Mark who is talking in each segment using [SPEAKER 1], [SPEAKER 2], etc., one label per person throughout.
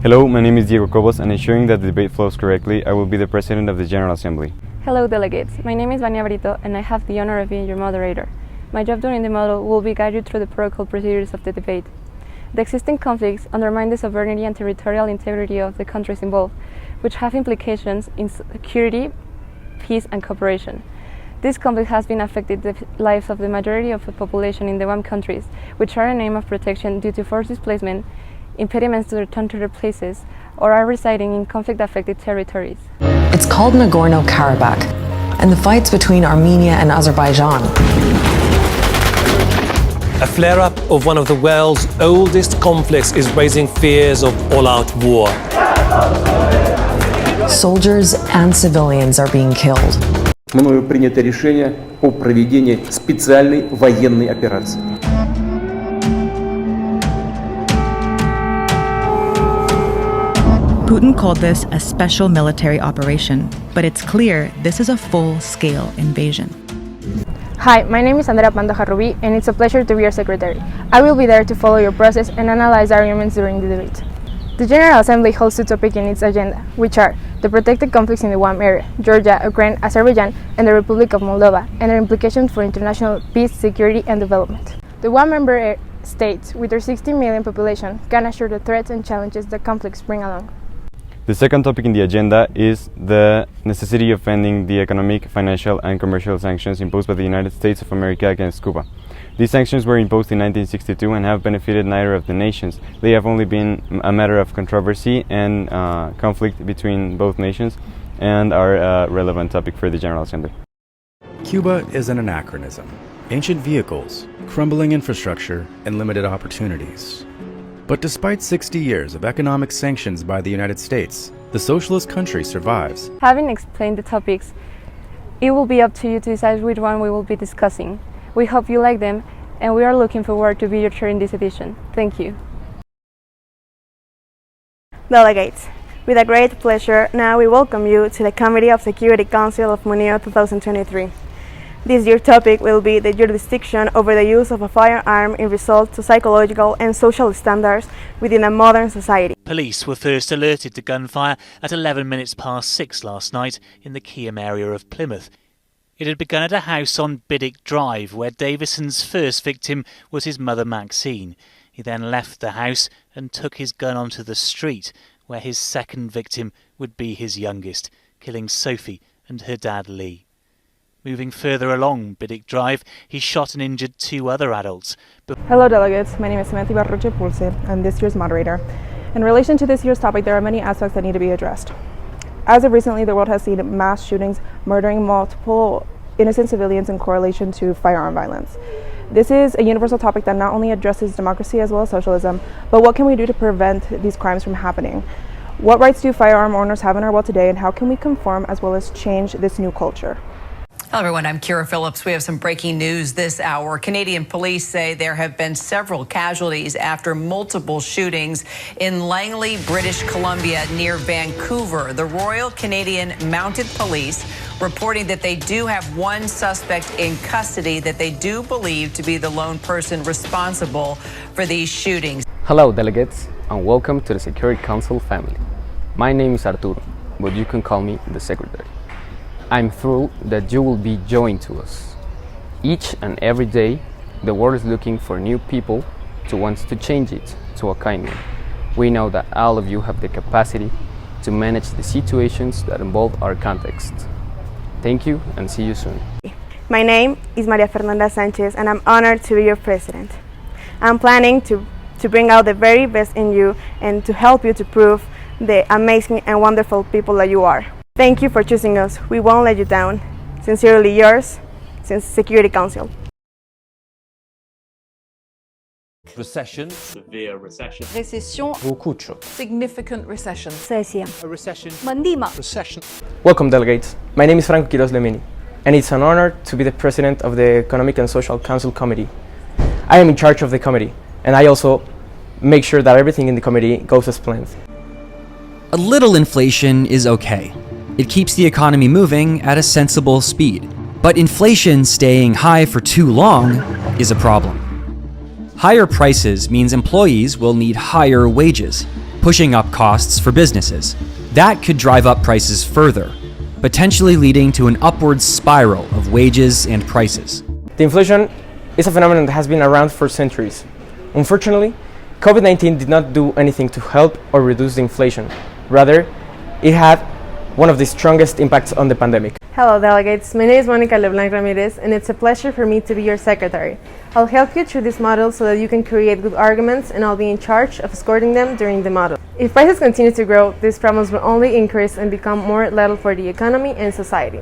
[SPEAKER 1] Hello, my name is Diego Cobos, and ensuring that the debate flows correctly, I will be the President of the General Assembly.
[SPEAKER 2] Hello, delegates. My name is Vania Brito, and I have the honor of being your moderator. My job during the model will be guide you through the protocol procedures of the debate. The existing conflicts undermine the sovereignty and territorial integrity of the countries involved, which have implications in security, peace, and cooperation. This conflict has been affecting the lives of the majority of the population in the WAM countries, which are in aim of protection due to forced displacement, impediments to return to their places, or are residing in conflict-affected territories.
[SPEAKER 3] It's called Nagorno-Karabakh, and the fights between Armenia and Azerbaijan.
[SPEAKER 4] A flare-up of one of the world's oldest conflicts is raising fears of all-out war.
[SPEAKER 3] Soldiers and civilians are being killed.
[SPEAKER 5] Мною принято решение о проведении специальной военной операции.
[SPEAKER 6] Putin called this a special military operation, but it's clear this is a full-scale invasion.
[SPEAKER 7] Hi, my name is Andrea Pantoja Rubí, and it's a pleasure to be your secretary. I will be there to follow your process and analyze arguments during the debate. The General Assembly holds two topics in its agenda, which are the protected conflicts in the WAM area, Georgia, Ukraine, Azerbaijan, and the Republic of Moldova, and their implications for international peace, security, and development. The WAM member states, with their 60 million population, can assure the threats and challenges that conflicts bring along.
[SPEAKER 1] The second topic in the agenda is the necessity of ending the economic, financial, and commercial sanctions imposed by the United States of America against Cuba. These sanctions were imposed in 1962 and have benefited neither of the nations. They have only been a matter of controversy and conflict between both nations, and are a relevant topic for the General Assembly.
[SPEAKER 8] Cuba is an anachronism. Ancient vehicles, crumbling infrastructure, and limited opportunities. But despite 60 years of economic sanctions by the United States, the socialist country survives.
[SPEAKER 2] Having explained the topics, it will be up to you to decide which one we will be discussing. We hope you like them, and we are looking forward to be your chair in this edition. Thank you.
[SPEAKER 9] Delegates, with a great pleasure, now we welcome you to the Committee of Security Council of Munio 2023. This year's topic will be the jurisdiction over the use of a firearm in result to psychological and social standards within a modern society.
[SPEAKER 10] Police were first alerted to gunfire at 11 minutes past 6 last night in the Keyham area of Plymouth. It had begun at a house on Biddick Drive, where Davison's first victim was his mother Maxine. He then left the house and took his gun onto the street, where his second victim would be his youngest, killing Sophie and her dad Lee. Moving further along Biddick Drive, he shot and injured two other adults.
[SPEAKER 7] Hello, delegates. My name is Samantha Barruche Pulse. I'm this year's moderator. In relation to this year's topic, there are many aspects that need to be addressed. As of recently, the world has seen mass shootings murdering multiple innocent civilians in correlation to firearm violence. This is a universal topic that not only addresses democracy as well as socialism, but what can we do to prevent these crimes from happening? What rights do firearm owners have in our world today, and how can we conform as well as change this new culture?
[SPEAKER 3] Hello, everyone. I'm Kira Phillips. We have some breaking news this hour. Canadian police say there have been several casualties after multiple shootings in Langley, British Columbia, near Vancouver. The Royal Canadian Mounted Police reporting that they do have one suspect in custody that they do believe to be the lone person responsible for these shootings.
[SPEAKER 11] Hello, delegates, and welcome to the Security Council family. My name is Arturo, but you can call me the Secretary. I'm thrilled that you will be joined to us. Each and every day, the world is looking for new people to want to change it to a kind one. We know that all of you have the capacity to manage the situations that involve our context. Thank you, and see you soon.
[SPEAKER 9] My name is Maria Fernanda Sanchez, and I'm honored to be your president. I'm planning to bring out the very best in you and to help you to prove the amazing and wonderful people that you are. Thank you for choosing us. We won't let you down. Sincerely yours, Security Council.
[SPEAKER 12] Recession. Severe recession.
[SPEAKER 13] Récession.
[SPEAKER 12] Beaucoup de choses.
[SPEAKER 13] Significant recession.
[SPEAKER 12] Recession. A recession.
[SPEAKER 13] Mandima.
[SPEAKER 12] Recession.
[SPEAKER 14] Welcome, delegates. My name is Franco Quiroz Lemini, and it's an honor to be the president of the Economic and Social Council Committee. I am in charge of the committee, and I also make sure that everything in the committee goes as planned.
[SPEAKER 15] A little inflation is okay. It keeps the economy moving at a sensible speed. But inflation staying high for too long is a problem. Higher prices means employees will need higher wages, pushing up costs for businesses. That could drive up prices further, potentially leading to an upward spiral of wages and prices.
[SPEAKER 14] The inflation is a phenomenon that has been around for centuries. Unfortunately, COVID-19 did not do anything to help or reduce the inflation. Rather, it had one of the strongest impacts on the pandemic.
[SPEAKER 9] Hello delegates, my name is Monica Leblanc Ramirez and it's a pleasure for me to be your secretary. I'll help you through this model so that you can create good arguments and I'll be in charge of escorting them during the model. If prices continue to grow, these problems will only increase and become more lethal for the economy and society,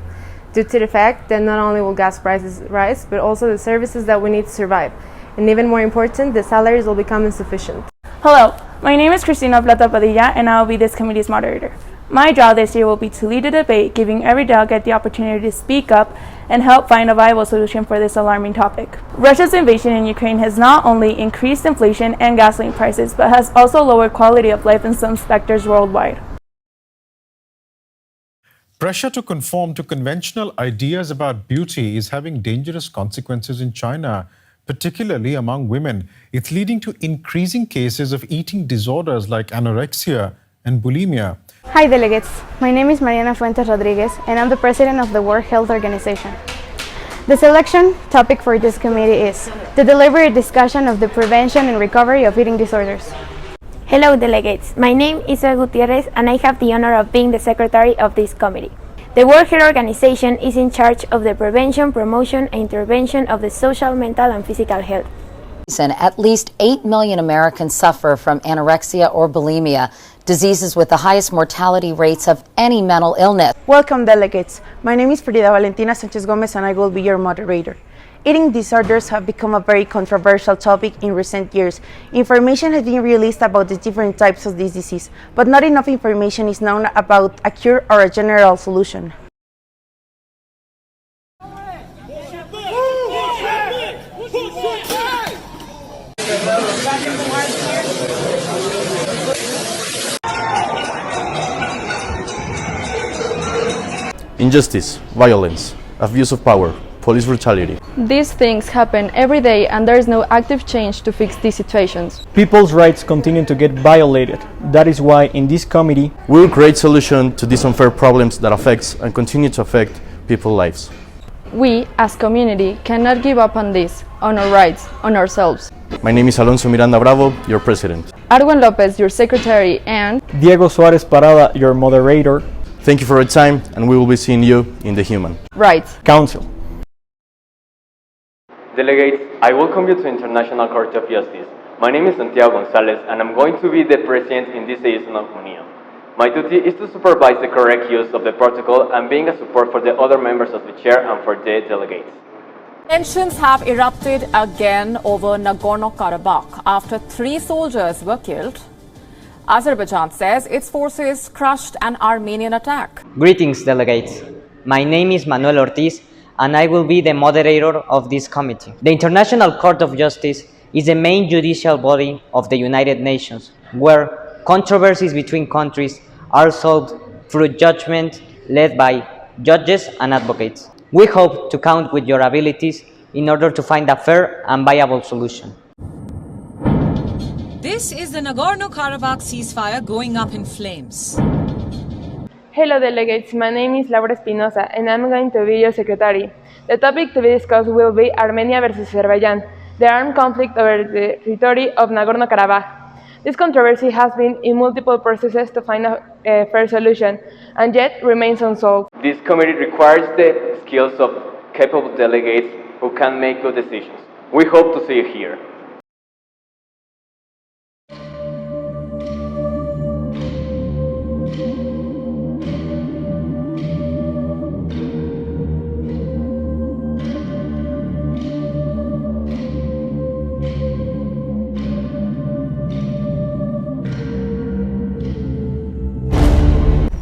[SPEAKER 9] due to the fact that not only will gas prices rise, but also the services that we need to survive. And even more important, the salaries will become insufficient.
[SPEAKER 13] Hello, my name is Cristina Plata Padilla and I will be this committee's moderator. My job this year will be to lead the debate, giving every delegate the opportunity to speak up and help find a viable solution for this alarming topic. Russia's invasion in Ukraine has not only increased inflation and gasoline prices, but has also lowered quality of life in some sectors worldwide.
[SPEAKER 16] Pressure to conform to conventional ideas about beauty is having dangerous consequences in China, particularly among women. It's leading to increasing cases of eating disorders like anorexia and bulimia.
[SPEAKER 17] Hi delegates, my name is Mariana Fuentes Rodriguez and I'm the president of the World Health Organization. The selection topic for this committee is the deliberate discussion of the prevention and recovery of eating disorders.
[SPEAKER 18] Hello delegates, my name is Isabel Gutierrez and I have the honor of being the secretary of this committee. The World Health Organization is in charge of the prevention, promotion, and intervention of the social, mental, and physical health.
[SPEAKER 19] At least 8 million Americans suffer from anorexia or bulimia, diseases with the highest mortality rates of any mental illness.
[SPEAKER 20] Welcome delegates. My name is Frida Valentina Sanchez Gomez and I will be your moderator. Eating disorders have become a very controversial topic in recent years. Information has been released about the different types of this disease, but not enough information is known about a cure or a general solution.
[SPEAKER 21] Injustice, violence, abuse of power, police brutality.
[SPEAKER 2] These things happen every day and there is no active change to fix these situations.
[SPEAKER 22] People's rights continue to get violated. That is why in this committee
[SPEAKER 21] we will create solutions to these unfair problems that affects and continue to affect people's lives.
[SPEAKER 2] We, as community, cannot give up on this, on our rights, on ourselves.
[SPEAKER 21] My name is Alonso Miranda Bravo, your president.
[SPEAKER 2] Arwen Lopez, your secretary, and
[SPEAKER 22] Diego Suarez Parada, your moderator.
[SPEAKER 21] Thank you for your time, and we will be seeing you in the Human
[SPEAKER 2] Rights
[SPEAKER 22] Council.
[SPEAKER 11] Delegates, I welcome you to International Court of Justice. My name is Santiago Gonzalez, and I'm going to be the president in this edition of Munio. My duty is to supervise the correct use of the protocol and being a support for the other members of the chair and for the delegates.
[SPEAKER 23] Tensions have erupted again over Nagorno-Karabakh after 3 soldiers were killed. Azerbaijan says its forces crushed an Armenian attack.
[SPEAKER 24] Greetings, delegates. My name is Manuel Ortiz, and I will be the moderator of this committee. The International Court of Justice is the main judicial body of the United Nations, where controversies between countries are solved through judgment led by judges and advocates. We hope to count with your abilities in order to find a fair and viable solution.
[SPEAKER 25] This is the Nagorno-Karabakh ceasefire going up in flames.
[SPEAKER 7] Hello delegates, my name is Laura Espinosa and I'm going to be your secretary. The topic to be discussed will be Armenia versus Azerbaijan, the armed conflict over the territory of Nagorno-Karabakh. This controversy has been in multiple processes to find a fair solution and yet remains unsolved.
[SPEAKER 11] This committee requires the skills of capable delegates who can make good decisions. We hope to see you here.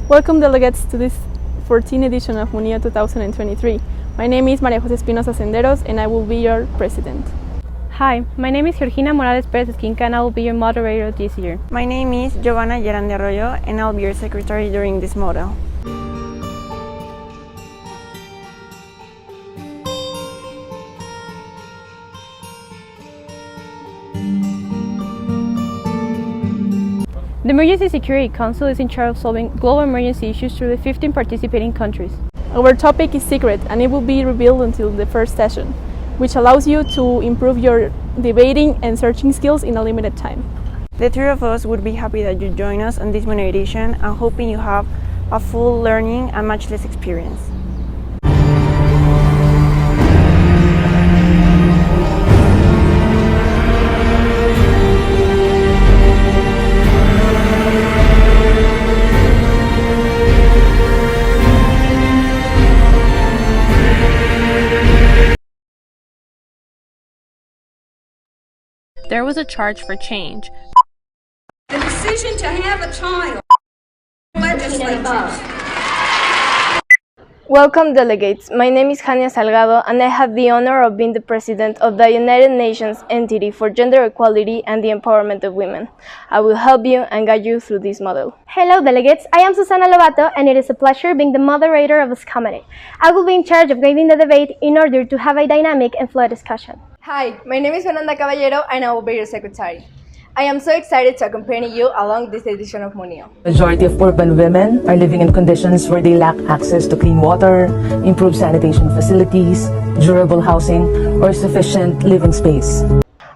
[SPEAKER 2] Welcome delegates to this 14th edition of Munio 2023. My name is Maria Jose Espinosa Senderos and I will be your president.
[SPEAKER 26] Hi, my name is Georgina Morales Perez Esquinca and I will be your moderator this year.
[SPEAKER 27] My name is Giovanna Gerande Arroyo and I'll be your secretary during this model.
[SPEAKER 26] The Emergency Security Council is in charge of solving global emergency issues through the 15 participating countries.
[SPEAKER 13] Our topic is secret and it will be revealed until the first session, which allows you to improve your debating and searching skills in a limited time.
[SPEAKER 27] The three of us would be happy that you join us on this Munio edition and hoping you have a full learning and much less experience.
[SPEAKER 1] There was a charge for change.
[SPEAKER 3] The decision to have a child. Legislatures.
[SPEAKER 2] Welcome, delegates. My name is Hania Salgado, and I have the honor of being the president of the United Nations Entity for Gender Equality and the Empowerment of Women. I will help you and guide you through this model.
[SPEAKER 4] Hello, delegates. I am Susana Lobato, and it is a pleasure being the moderator of this committee. I will be in charge of guiding the debate in order to have a dynamic and fluid discussion.
[SPEAKER 2] Hi, my name is Fernanda Caballero, and I will be your secretary. I am so excited to accompany you along this edition of Munio.
[SPEAKER 5] Majority of urban women are living in conditions where they lack access to clean water, improved sanitation facilities, durable housing, or sufficient living space.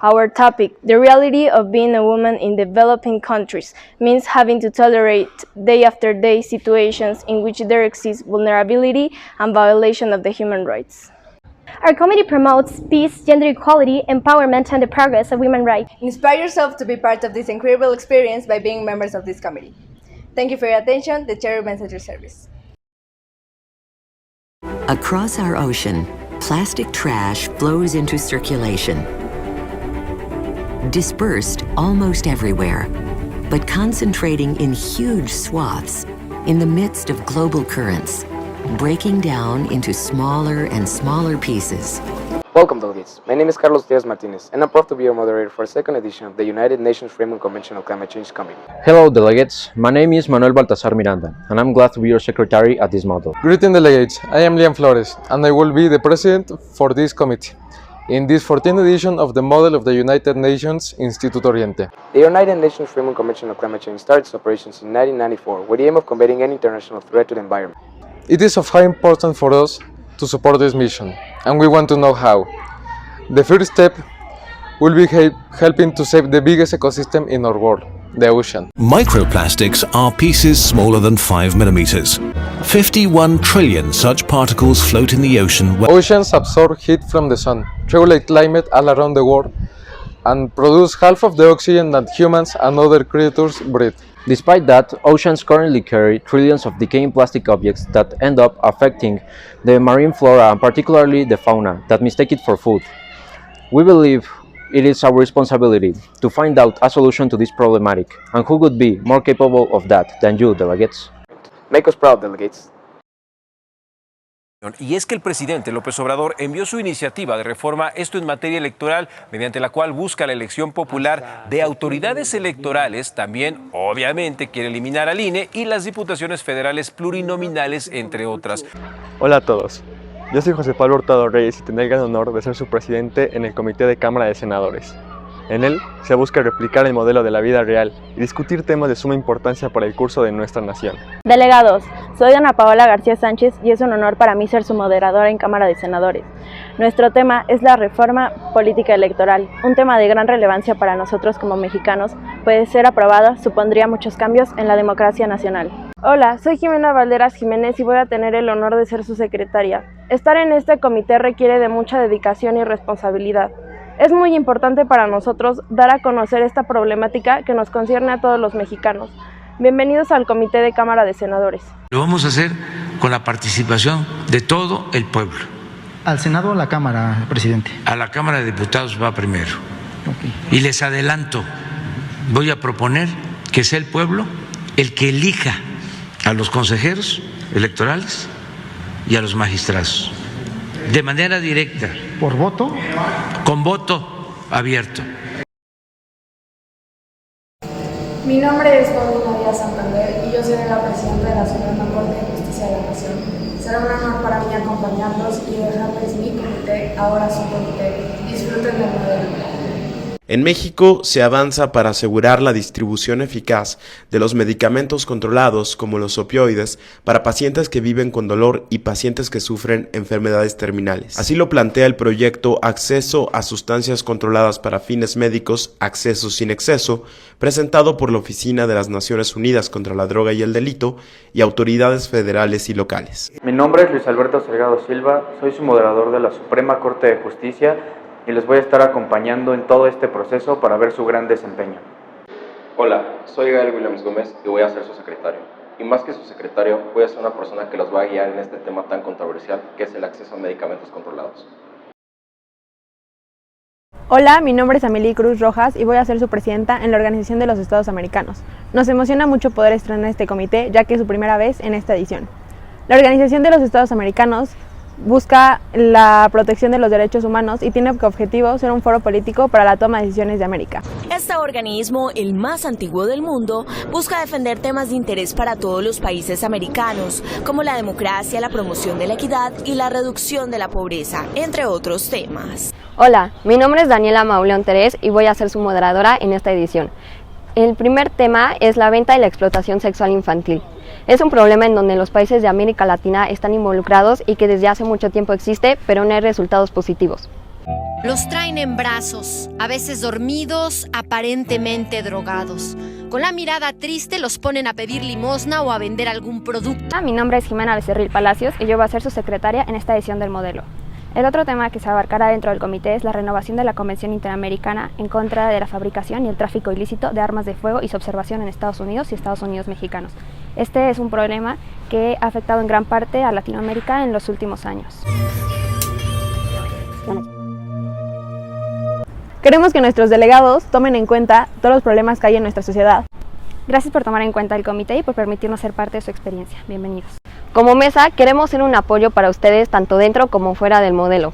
[SPEAKER 2] Our topic, the reality of being a woman in developing countries, means having to tolerate day after day situations in which there exists vulnerability and violation of the human rights.
[SPEAKER 4] Our committee promotes peace, gender equality, empowerment, and the progress of women's rights.
[SPEAKER 2] Inspire yourself to be part of this incredible experience by being members of this committee. Thank you for your attention. The chair remains at your service.
[SPEAKER 6] Across our ocean, plastic trash flows into circulation, dispersed almost everywhere, but concentrating in huge swaths in the midst of global currents, breaking down into smaller and smaller pieces.
[SPEAKER 11] Welcome, delegates. My name is Carlos Diaz Martinez, and I'm proud to be your moderator for the second edition of the United Nations Framework Convention on Climate Change Committee.
[SPEAKER 8] Hello, delegates. My name is Manuel Baltasar Miranda, and I'm glad to be your secretary at this model.
[SPEAKER 10] Greeting, delegates. I am Liam Flores, and I will be the president for this committee in this 14th edition of the model of the United Nations Instituto Oriente.
[SPEAKER 11] The United Nations Framework Convention on Climate Change started its operations in 1994 with the aim of combating any international threat to the environment.
[SPEAKER 10] It is of high importance for us to support this mission, and we want to know how. The first step will be helping to save the biggest ecosystem in our world, the ocean.
[SPEAKER 28] Microplastics are pieces smaller than 5 millimeters. 51 trillion such particles float in the ocean.
[SPEAKER 10] Oceans absorb heat from the sun, regulate climate all around the world, and produce half of the oxygen that humans and other creatures breathe.
[SPEAKER 8] Despite that, oceans currently carry trillions of decaying plastic objects that end up affecting the marine flora and particularly the fauna that mistake it for food. We believe it is our responsibility to find out a solution to this problematic, and who could be more capable of that than you, delegates?
[SPEAKER 11] Make us proud, delegates.
[SPEAKER 29] Y es que el presidente López Obrador envió su iniciativa de reforma, esto en materia electoral, mediante la cual busca la elección popular de autoridades electorales. También, obviamente, quiere eliminar al INE y las diputaciones federales plurinominales, entre otras.
[SPEAKER 22] Hola a todos. Yo soy José Pablo Hurtado Reyes y tendré el gran honor de ser su presidente en el Comité de Cámara de Senadores. En él se busca replicar el modelo de la vida real y discutir temas de suma importancia para el curso de nuestra nación.
[SPEAKER 4] Delegados, soy Ana Paola García Sánchez y es un honor para mí ser su moderadora en Cámara de Senadores. Nuestro tema es la reforma política electoral, un tema de gran relevancia para nosotros como mexicanos, pues de ser aprobada supondría muchos cambios en la democracia nacional.
[SPEAKER 2] Hola, soy Jimena Valderas Jiménez y voy a tener el honor de ser su secretaria. Estar en este comité requiere de mucha dedicación y responsabilidad. Es muy importante para nosotros dar a conocer esta problemática que nos concierne a todos los mexicanos. Bienvenidos al Comité de Cámara de Senadores.
[SPEAKER 30] Lo vamos a hacer con la participación de todo el pueblo.
[SPEAKER 31] ¿Al Senado o a la Cámara, presidente?
[SPEAKER 30] A la Cámara de Diputados va primero. Y les adelanto, voy a proponer que sea el pueblo el que elija a los consejeros electorales y a los magistrados. De manera directa.
[SPEAKER 31] ¿Por voto?
[SPEAKER 30] Con voto abierto.
[SPEAKER 32] Mi nombre es Paulina Díaz Santander y yo seré la presidenta de la Suprema Corte de Justicia de la Nación. Será un honor para mí acompañarlos y dejarles mi comité, ahora su comité. Disfruten del modelo.
[SPEAKER 9] En México se avanza para asegurar la distribución eficaz de los medicamentos controlados como los opioides para pacientes que viven con dolor y pacientes que sufren enfermedades terminales. Así lo plantea el proyecto Acceso a Sustancias Controladas para Fines Médicos, Acceso sin Exceso, presentado por la Oficina de las Naciones Unidas contra la Droga y el Delito y autoridades federales y locales.
[SPEAKER 12] Mi nombre es Luis Alberto Salgado Silva, soy su moderador de la Suprema Corte de Justicia y les voy a estar acompañando en todo este proceso para ver su gran desempeño.
[SPEAKER 14] Hola, soy Gael Williams Gómez y voy a ser su secretario. Y más que su secretario, voy a ser una persona que los va a guiar en este tema tan controversial que es el acceso a medicamentos controlados.
[SPEAKER 2] Hola, mi nombre es Amelie Cruz Rojas y voy a ser su presidenta en la Organización de los Estados Americanos. Nos emociona mucho poder estrenar este comité, ya que es su primera vez en esta edición. La Organización de los Estados Americanos busca la protección de los derechos humanos y tiene como objetivo ser un foro político para la toma de decisiones de América.
[SPEAKER 15] Este organismo, el más antiguo del mundo, busca defender temas de interés para todos los países americanos, como la democracia, la promoción de la equidad y la reducción de la pobreza, entre otros temas.
[SPEAKER 2] Hola, mi nombre es Daniela Mauleón Terés y voy a ser su moderadora en esta edición. El primer tema es la venta y la explotación sexual infantil. Es un problema en donde los países de América Latina están involucrados y que desde hace mucho tiempo existe, pero no hay resultados positivos.
[SPEAKER 16] Los traen en brazos, a veces dormidos, aparentemente drogados. Con la mirada triste los ponen a pedir limosna o a vender algún producto.
[SPEAKER 2] Mi nombre es Jimena Becerril Palacios y yo voy a ser su secretaria en esta edición del modelo. El otro tema que se abarcará dentro del comité es la renovación de la Convención Interamericana en contra de la fabricación y el tráfico ilícito de armas de fuego y su observación en Estados Unidos y Estados Unidos mexicanos. Este es un problema que ha afectado en gran parte a Latinoamérica en los últimos años. Queremos que nuestros delegados tomen en cuenta todos los problemas que hay en nuestra sociedad. Gracias por tomar en cuenta el comité y por permitirnos ser parte de su experiencia. Bienvenidos. Como mesa, queremos ser un apoyo para ustedes tanto dentro como fuera del modelo.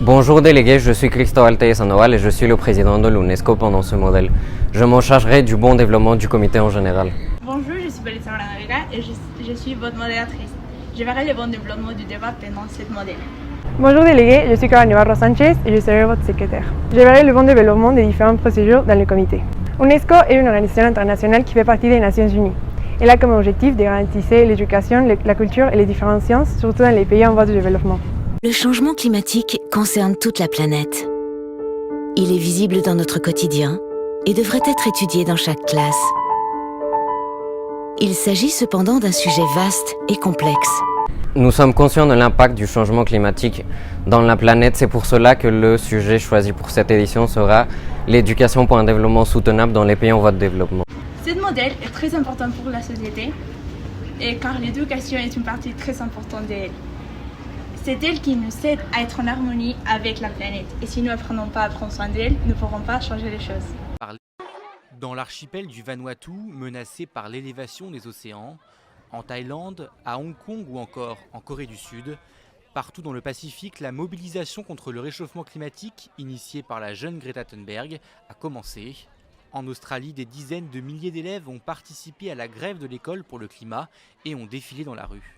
[SPEAKER 17] Bonjour délégués, je suis Cristóbal Tellez Sandoval et je suis le président de l'UNESCO pendant ce modèle. Je m'en chargerai du bon développement du comité en général.
[SPEAKER 13] Bonjour, je suis Belisa Navega et je suis votre modératrice. Je verrai le bon développement du débat pendant ce modèle.
[SPEAKER 2] Bonjour délégués, je suis Caroline Navarro Sánchez et je serai votre secrétaire. Je verrai le bon développement des différentes procédures dans le comité. UNESCO est une organisation internationale qui fait partie des Nations Unies. Elle a comme objectif de garantir l'éducation, la culture et les différentes sciences, surtout dans les pays en voie de développement.
[SPEAKER 6] Le changement climatique concerne toute la planète. Il est visible dans notre quotidien et devrait être étudié dans chaque classe. Il s'agit cependant d'un sujet vaste et complexe.
[SPEAKER 17] Nous sommes conscients de l'impact du changement climatique dans la planète. C'est pour cela que le sujet choisi pour cette édition sera l'éducation pour un développement soutenable dans les pays en voie de développement.
[SPEAKER 13] Ce modèle est très important pour la société, et car l'éducation est une partie très importante d'elle. C'est elle qui nous aide à être en harmonie avec la planète. Et si nous n'apprenons pas à prendre soin d'elle, nous ne pourrons pas changer les choses.
[SPEAKER 18] Dans l'archipel du Vanuatu, menacé par l'élévation des océans, en Thaïlande, à Hong Kong ou encore en Corée du Sud, partout dans le Pacifique, la mobilisation contre le réchauffement climatique, initiée par la jeune Greta Thunberg, a commencé. En Australie, des dizaines de milliers d'élèves ont participé à la grève de l'école pour le climat et ont défilé dans la rue.